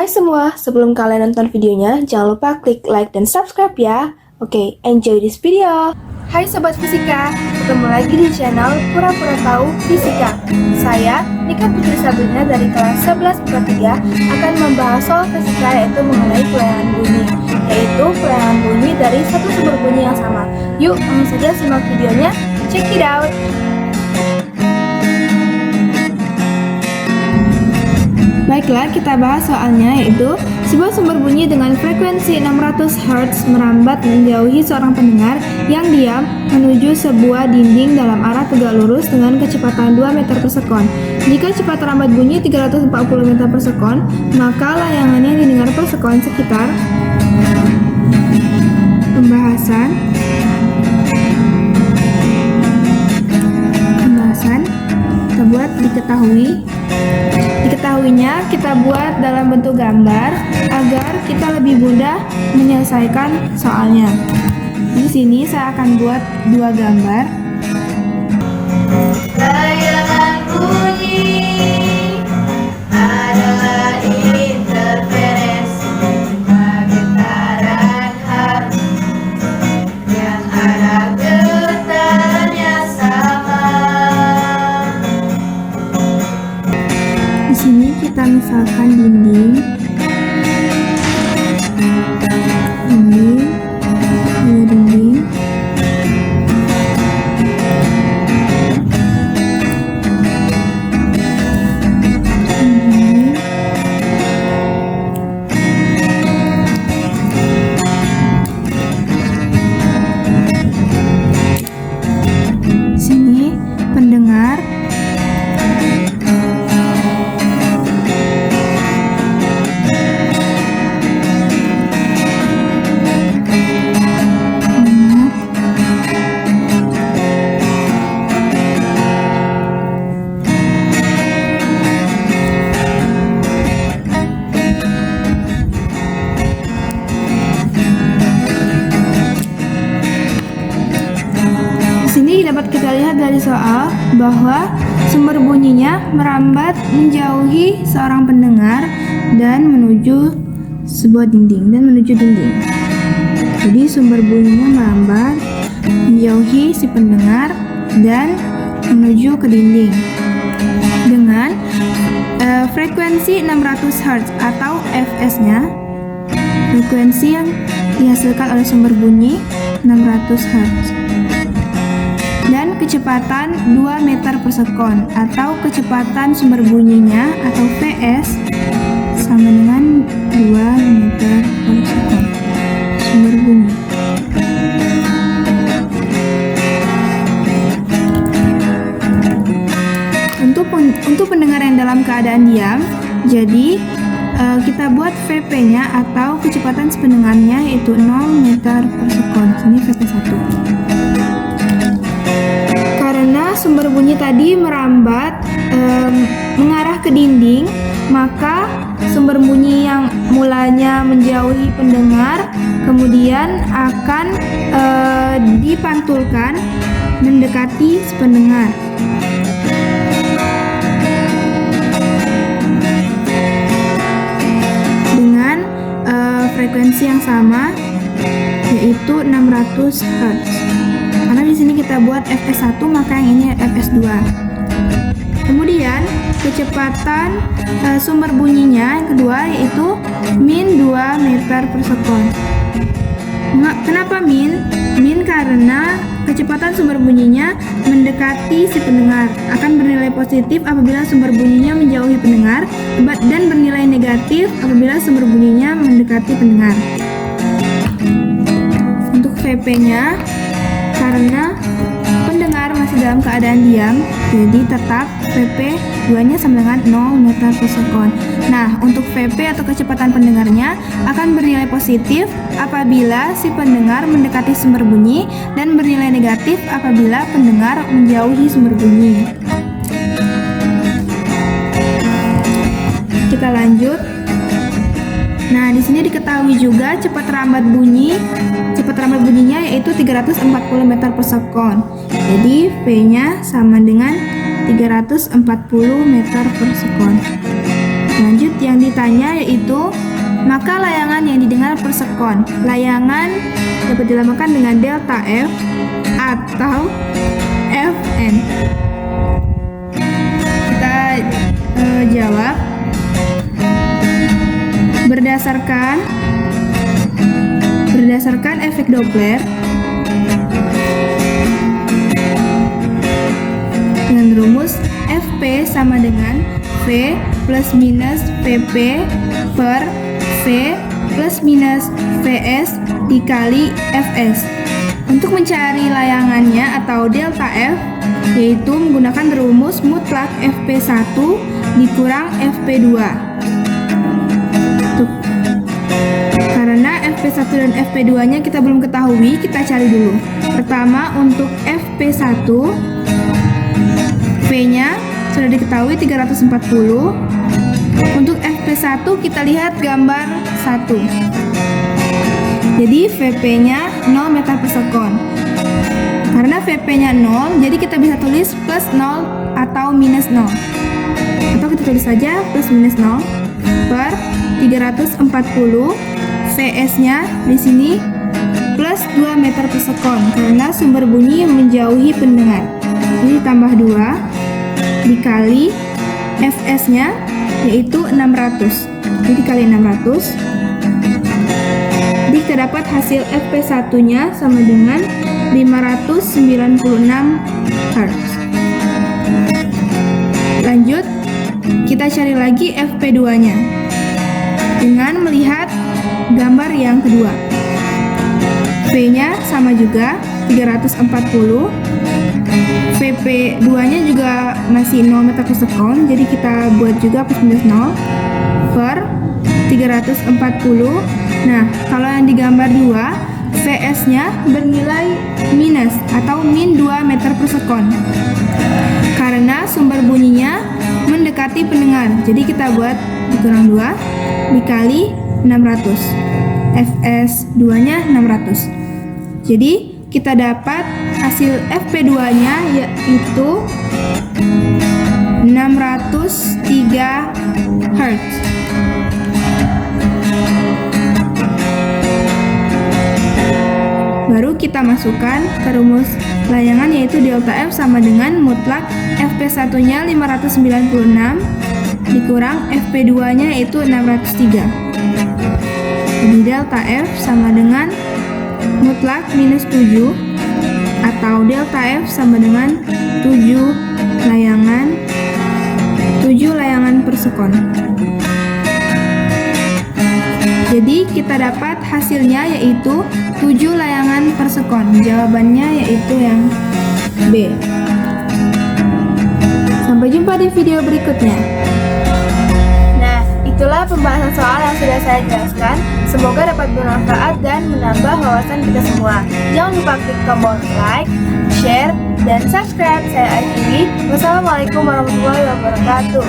Hai semua, sebelum kalian nonton videonya, jangan lupa klik like dan subscribe ya. Oke, enjoy this video. Hai Sobat Fisika, ketemu lagi di channel Pura-Pura Tahu Fisika. Saya, Nika Putri Sabrina dari kelas 11 IPA 3 akan membahas soal fisika yaitu mengenai kelayangan bunyi, yaitu kelayangan bunyi dari satu sumber bunyi yang sama. Yuk, langsung saja simak videonya, check it out. Baiklah, kita bahas soalnya, yaitu sebuah sumber bunyi dengan frekuensi 600 Hz merambat menjauhi seorang pendengar yang diam menuju sebuah dinding dalam arah tegak lurus dengan kecepatan 2 meter per sekon. Jika cepat rambat bunyi 340 meter per sekon, maka layangan yang didengar per sekon sekitar pembahasan kita buat diketahuinya kita buat dalam bentuk gambar agar kita lebih mudah menyelesaikan soalnya. Di sini saya akan buat dua gambar. Layangan bunyi adalah interferensi getaran harmoni yang arah getarannya sama. Di sini kita misalkan dinding, dinding. Sini pendengar. Dapat kita lihat dari soal bahwa sumber bunyinya merambat menjauhi seorang pendengar dan menuju sebuah dinding Jadi sumber bunyinya merambat menjauhi si pendengar dan menuju ke dinding dengan frekuensi 600 Hz atau Fs-nya, frekuensi yang dihasilkan oleh sumber bunyi 600 Hz. Dan kecepatan 2 meter per sekon atau kecepatan sumber bunyinya atau Vs sama dengan 2 meter per sekon sumber bunyi. Untuk pendengar yang dalam keadaan diam, jadi kita buat Vp-nya atau kecepatan sependengarnya yaitu 0 meter per sekon. Ini Vp1. Karena sumber bunyi tadi merambat mengarah ke dinding, maka sumber bunyi yang mulanya menjauhi pendengar kemudian akan dipantulkan mendekati si pendengar. Dengan frekuensi yang sama yaitu 600 Hz. Karena di sini kita buat Fs1, maka yang ini Fs2. Kemudian kecepatan sumber bunyinya yang kedua yaitu min 2 meter per sekon. Kenapa min? Min karena kecepatan sumber bunyinya mendekati si pendengar, akan bernilai positif apabila sumber bunyinya menjauhi pendengar dan bernilai negatif apabila sumber bunyinya mendekati pendengar. Untuk Vp-nya, karena pendengar masih dalam keadaan diam, jadi tetap Vp 2-nya sama dengan 0 meter per sekon. Nah, untuk Vp atau kecepatan pendengarnya akan bernilai positif apabila si pendengar mendekati sumber bunyi dan bernilai negatif apabila pendengar menjauhi sumber bunyi. Kita lanjut. Nah, di sini diketahui juga cepat rambat bunyinya yaitu 340 meter per sekon. Jadi V-nya sama dengan 340 meter per sekon. Lanjut, yang ditanya yaitu maka layangan yang didengar per sekon. Layangan dapat dilambangkan dengan delta F atau Fn. Kita jawab berdasarkan efek Doppler dengan rumus Fp sama dengan V plus minus Vp per V plus minus Vs dikali Fs. Untuk mencari layangannya atau delta F, yaitu menggunakan rumus mutlak Fp1 dikurang Fp2. Karena Fp1 dan Fp2 nya kita belum ketahui, kita cari dulu. Pertama, untuk Fp1, V nya sudah diketahui 340. Untuk Fp1 kita lihat gambar 1. Jadi Vp-nya 0 meter per sekon. Karena Vp-nya 0, jadi kita bisa tulis plus 0 atau minus 0. Atau kita tulis saja plus minus 0 per 340. Vs-nya di sini plus 2 meter per sekon karena sumber bunyi menjauhi pendengar. Jadi tambah 2 dikali Fs-nya yaitu 600. Jadi kali 600. Jadi kita dapat hasil Fp1-nya sama dengan 596 Hz. Lanjut, kita cari lagi Fp2-nya dengan melihat gambar yang kedua. V-nya sama juga 340. Vp2-nya juga masih 0 meter per sekon, jadi kita buat juga plus minus 0 per 340. Nah, kalau yang di gambar 2, Vs-nya bernilai minus atau min 2 meter per sekon. Karena sumber bunyinya mendekati pendengar. Jadi kita buat dikurang 2 dikali 600. Fs2-nya 600. Jadi kita dapat hasil Fp2-nya yaitu 603 Hz. Baru kita masukkan ke rumus layangan yaitu delta F sama dengan mutlak Fp1-nya 596 dikurang Fp2-nya yaitu 603. Jadi delta F sama dengan mutlak minus 7 atau delta F sama dengan 7 layangan per sekon. Jadi kita dapat hasilnya yaitu 7 layangan per sekon. Jawabannya yaitu yang B. Sampai jumpa di video berikutnya. Nah, itulah pembahasan soal yang sudah saya jelaskan. Semoga dapat bermanfaat dan menambah wawasan kita semua. Jangan lupa klik tombol like, share, dan subscribe. Saya akhiri. Wassalamualaikum warahmatullahi wabarakatuh.